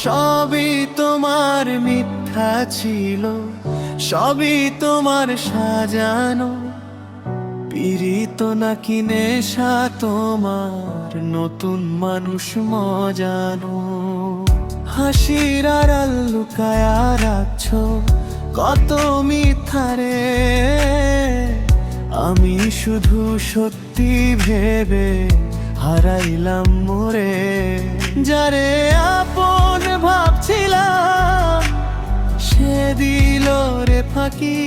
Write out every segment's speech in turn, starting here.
সবই তোমার মিথ্যা ছিল, সবই তোমার সাজানো, পীড়িত নাকি নেশা তোমার, নতুন মানুষ মজানো। হাসির আড়াল লুকায়া রাখছো কত মিথ্যারে, আমি শুধু সত্যি ভেবে হারাইলাম মোরে। যারে আপন ভাবছিলাম সে দিল রে ফাঁকি,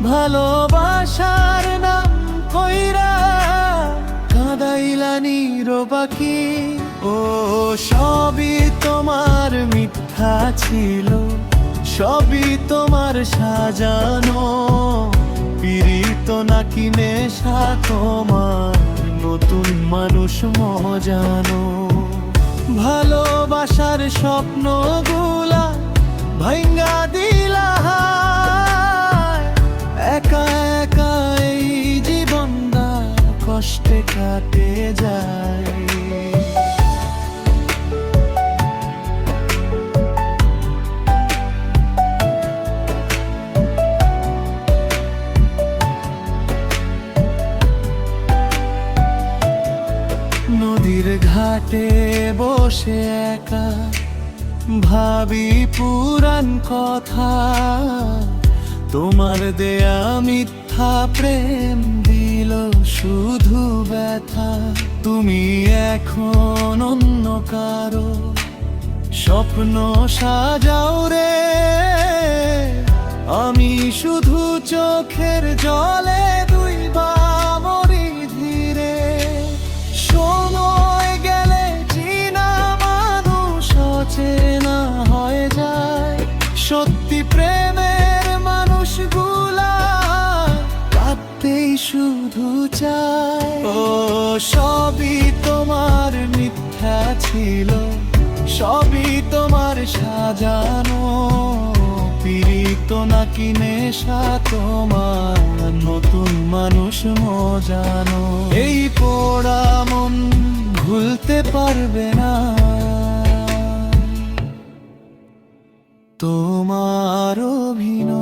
ভালোবাসার নাম কইরা কাঁদাইলা নিরবাকি। ও সবই তোমার মিথ্যা ছিল, সবই তোমার সাজানো, পীড়িত নাকি নেশা তোমার, নতুন মানুষ মজানো। ভালোবাসার স্বপ্নগুলা ভাঙ্গা দিলা, একা একা এই জীবনটা কষ্টে কাটে যায়। নদীর ঘাটে বসে একা ভাবি পুরান কথা, তোমার দেয়া মিথ্যা প্রেম দিল শুধু ব্যথা। তুমি এখন অন্য কারো স্বপ্ন সাজাও রে, আমি শুধু চোখের জলে দুইবা মরি ধীরে। সময় গেলে চিনা মানুষ অচেনা হয়ে যায়, সত্যি প্রেমের মানুষগুলা কাঁদতেই শুধু চায়। ও সবই তোমার মিথ্যা ছিল, সবই তোমার সাজানো, পীড়িত নাকি নেশা তোমার, নতুন মানুষ মজানো। এই পোড়া মন ভুলতে পারবে না তোমার অভিনয়।